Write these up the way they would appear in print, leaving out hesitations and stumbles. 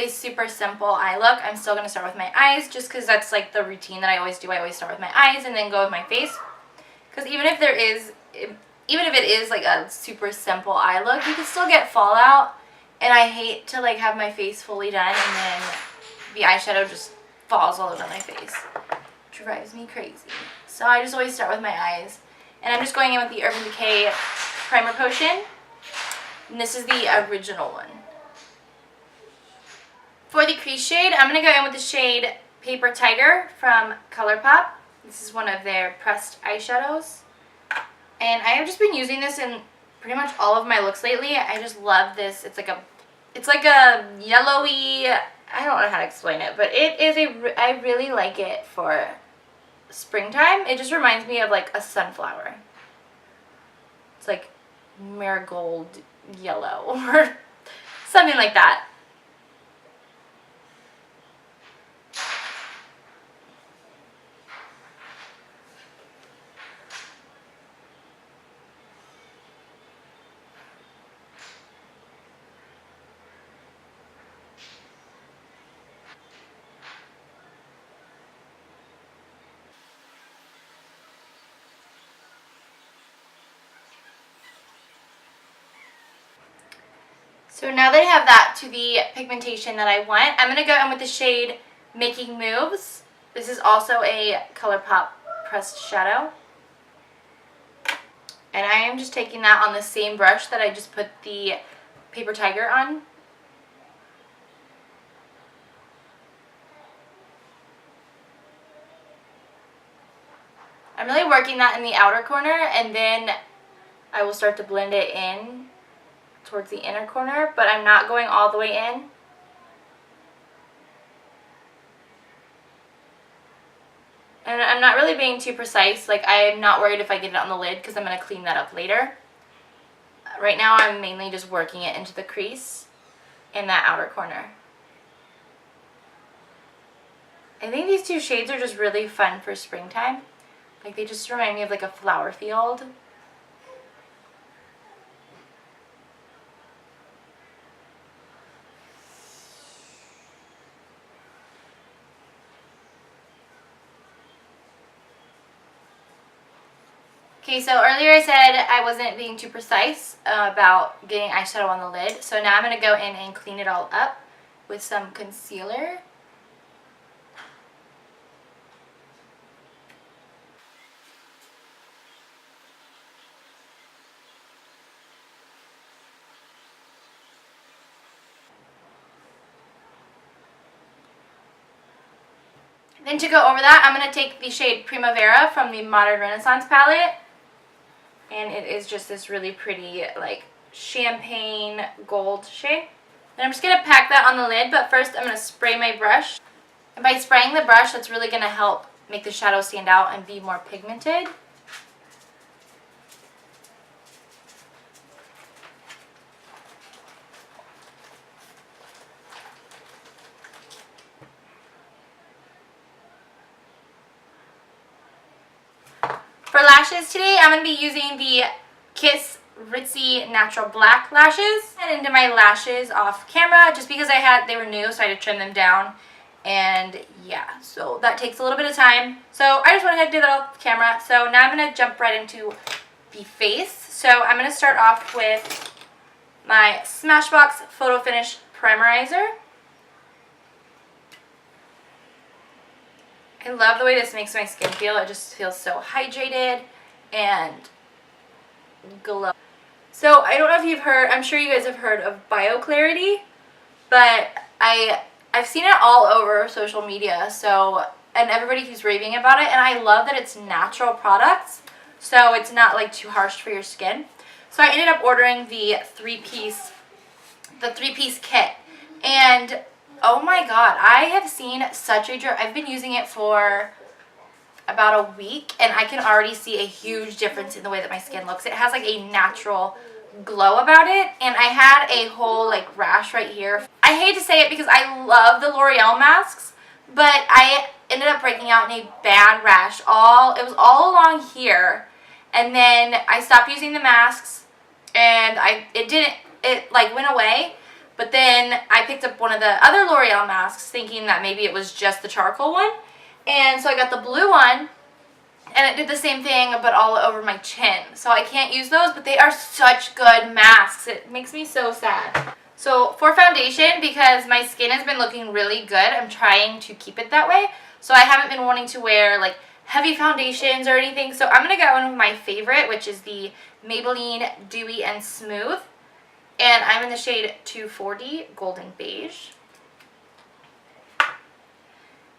a super simple eye look, I'm still going to start with my eyes just because that's like the routine that I always do. I always start with my eyes and then go with my face. Because even if it is like a super simple eye look, you can still get fallout. And I hate to like have my face fully done and then the eyeshadow just falls all over my face. Drives me crazy. So I just always start with my eyes. And I'm just going in with the Urban Decay Primer Potion. And this is the original one. For the crease shade, I'm going to go in with the shade Paper Tiger from Colourpop. This is one of their pressed eyeshadows. And I have just been using this in pretty much all of my looks lately. I just love this. It's like a yellowy, I don't know how to explain it, but it is I really like it for springtime. It just reminds me of like a sunflower. It's like marigold yellow or something like that. So now that I have that to the pigmentation that I want, I'm going to go in with the shade Making Moves. This is also a Colourpop pressed shadow. And I am just taking that on the same brush that I just put the Paper Tiger on. I'm really working that in the outer corner, and then I will start to blend it in towards the inner corner, but I'm not going all the way in. And I'm not really being too precise. Like, I'm not worried if I get it on the lid because I'm going to clean that up later. Right now I'm mainly just working it into the crease in that outer corner. I think these two shades are just really fun for springtime. Like, they just remind me of like a flower field. Okay, so earlier I said I wasn't being too precise about getting eyeshadow on the lid. So now I'm going to go in and clean it all up with some concealer. Then to go over that, I'm going to take the shade Primavera from the Modern Renaissance palette. And it is just this really pretty, like, champagne gold shade. And I'm just going to pack that on the lid, but first I'm going to spray my brush. And by spraying the brush, that's really going to help make the shadow stand out and be more pigmented. For lashes today, I'm going to be using the Kiss Ritzy Natural Black lashes. And into my lashes off camera, just because they were new, so I had to trim them down. And yeah, so that takes a little bit of time. So I just went ahead and did that off camera. So now I'm going to jump right into the face. So I'm going to start off with my Smashbox Photo Finish Primerizer. I love the way this makes my skin feel. It just feels so hydrated and glow. So I don't know if you've heard, I'm sure you guys have heard of BioClarity, but I've seen it all over social media, so, and everybody keeps raving about it, and I love that it's natural products, so it's not like too harsh for your skin. So I ended up ordering the three-piece kit, and oh my god, I have seen such a difference. I've been using it for about a week, and I can already see a huge difference in the way that my skin looks. It has like a natural glow about it, and I had a whole like rash right here. I hate to say it because I love the L'Oreal masks, but I ended up breaking out in a bad rash. It was all along here, and then I stopped using the masks, and it like went away. But then I picked up one of the other L'Oreal masks thinking that maybe it was just the charcoal one. And so I got the blue one, and it did the same thing but all over my chin. So I can't use those, but they are such good masks. It makes me so sad. So for foundation, because my skin has been looking really good, I'm trying to keep it that way. So I haven't been wanting to wear like heavy foundations or anything. So I'm going to go in with my favorite, which is the Maybelline Dewy and Smooth. And I'm in the shade 240 Golden Beige.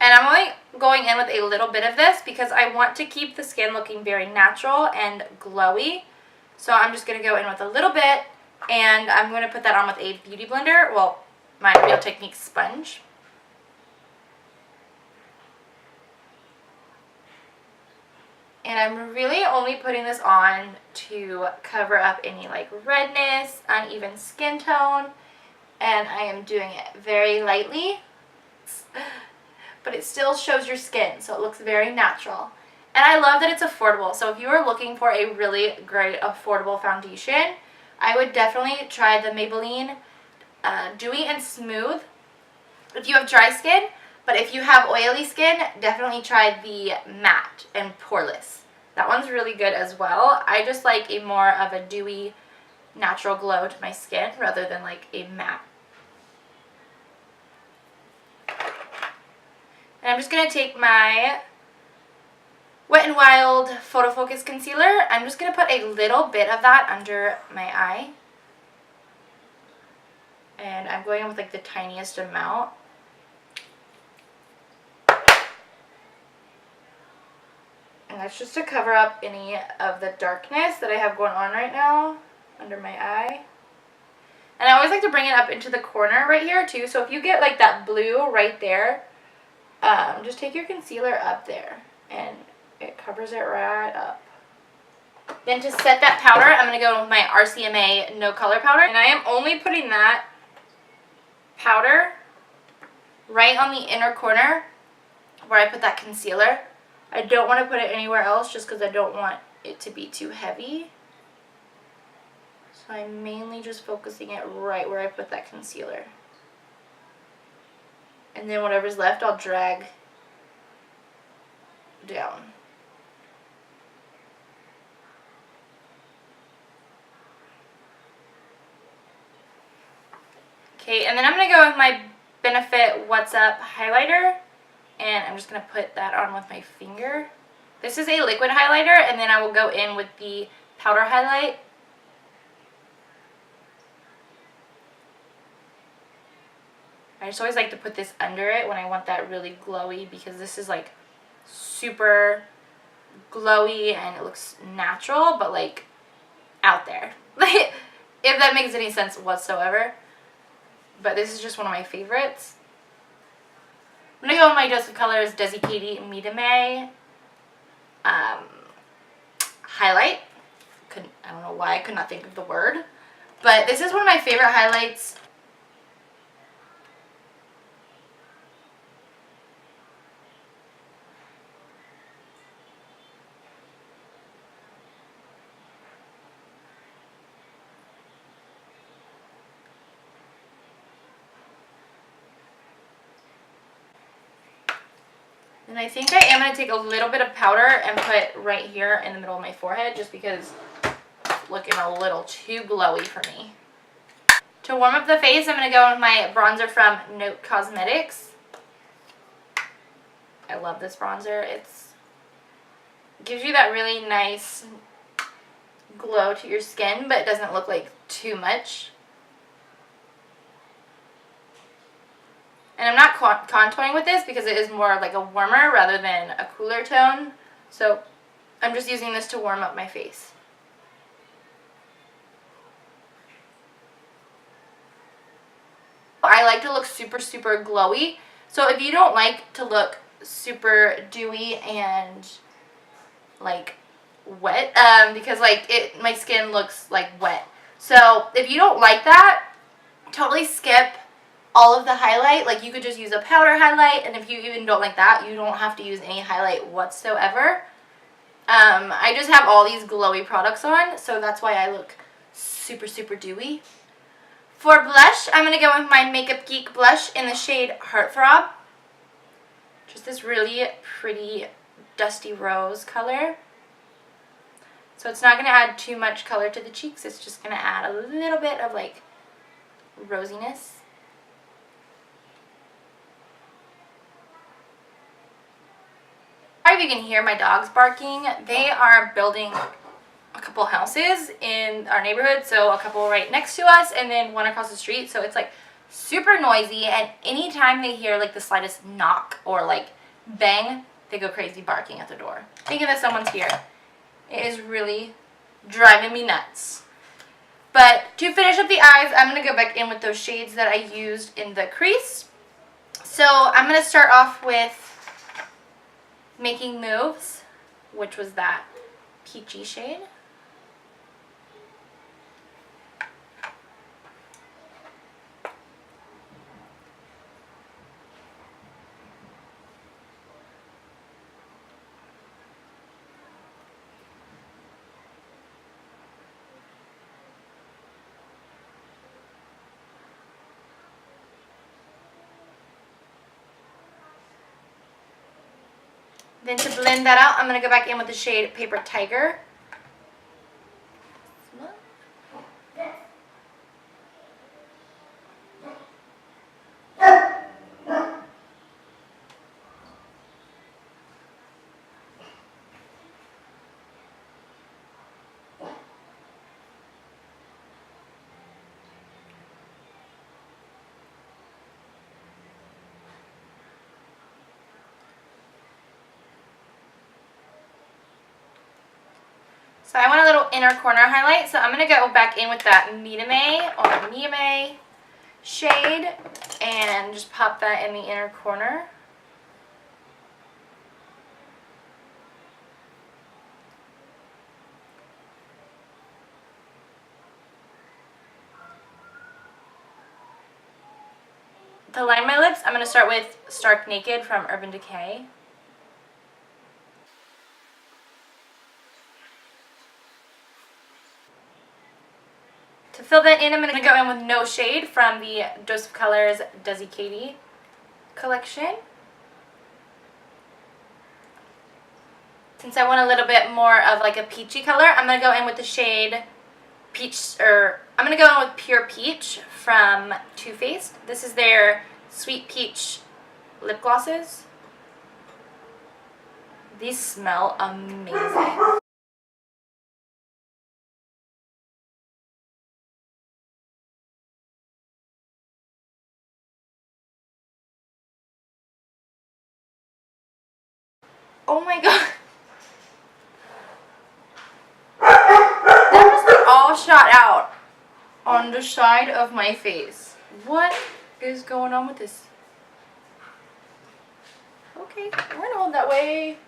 And I'm only going in with a little bit of this because I want to keep the skin looking very natural and glowy. So I'm just going to go in with a little bit, and I'm going to put that on with a beauty blender. Well, my Real Techniques sponge. And I'm really only putting this on to cover up any like redness, uneven skin tone. And I am doing it very lightly. But it still shows your skin, so it looks very natural. And I love that it's affordable. So if you are looking for a really great affordable foundation, I would definitely try the Maybelline Dewy and Smooth if you have dry skin. But if you have oily skin, definitely try the matte and poreless. That one's really good as well. I just like a more of a dewy, natural glow to my skin rather than like a matte. And I'm just going to take my Wet n Wild Photo Focus Concealer. I'm just going to put a little bit of that under my eye. And I'm going in with like the tiniest amount. And that's just to cover up any of the darkness that I have going on right now under my eye. And I always like to bring it up into the corner right here too. So if you get like that blue right there, just take your concealer up there and it covers it right up. Then to set that powder, I'm going to go with my RCMA No Color powder. And I am only putting that powder right on the inner corner where I put that concealer. I don't want to put it anywhere else just because I don't want it to be too heavy. So I'm mainly just focusing it right where I put that concealer. And then whatever's left, I'll drag down. Okay, and then I'm going to go with my Benefit What's Up highlighter. And I'm just going to put that on with my finger. This is a liquid highlighter, and then I will go in with the powder highlight. I just always like to put this under it when I want that really glowy, because this is like super glowy and it looks natural, but like out there. If that makes any sense whatsoever. But this is just one of my favorites. I'm going to go with my dose of colors DesixKaty Mirame highlight. I don't know why I could not think of the word. But this is one of my favorite highlights. And I think I am going to take a little bit of powder and put right here in the middle of my forehead just because it's looking a little too glowy for me. To warm up the face, I'm going to go with my bronzer from Note Cosmetics. I love this bronzer. It gives you that really nice glow to your skin, but it doesn't look like too much. And I'm not contouring with this because it is more like a warmer rather than a cooler tone. So I'm just using this to warm up my face. I like to look super, super glowy. So if you don't like to look super dewy and like wet, because like my skin looks like wet. So if you don't like that, totally skip all of the highlight. Like you could just use a powder highlight, and if you even don't like that, you don't have to use any highlight whatsoever. I just have all these glowy products on, so that's why I look super, super dewy. For blush, I'm going to go with my Makeup Geek blush in the shade Heartthrob. Just this really pretty dusty rose color. So it's not going to add too much color to the cheeks. It's just going to add a little bit of like rosiness. Sorry if you can hear my dogs barking. They are building a couple houses in our neighborhood, so a couple right next to us and then one across the street, so it's like super noisy, and anytime they hear like the slightest knock or like bang, they go crazy barking at the door thinking that someone's here. It is really driving me nuts. But to finish up the eyes, I'm going to go back in with those shades that I used in the crease. So I'm going to start off with Making Moves, which was that peachy shade. Then to blend that out, I'm going to go back in with the shade Paper Tiger. So I want a little inner corner highlight, so I'm going to go back in with that Mirame shade and just pop that in the inner corner. To line my lips, I'm going to start with Stark Naked from Urban Decay. To fill that in, I'm going to go in with No Shade from the Dose of Colors DesixKaty collection. Since I want a little bit more of like a peachy color, I'm going to go in with the shade I'm going to go in with Pure Peach from Too Faced. This is their Sweet Peach lip glosses. These smell amazing. Oh my god. That was like all shot out on the side of my face. What is going on with this? Okay, we're gonna hold that way.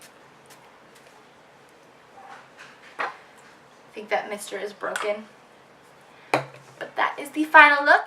I think that mister is broken. But that is the final look.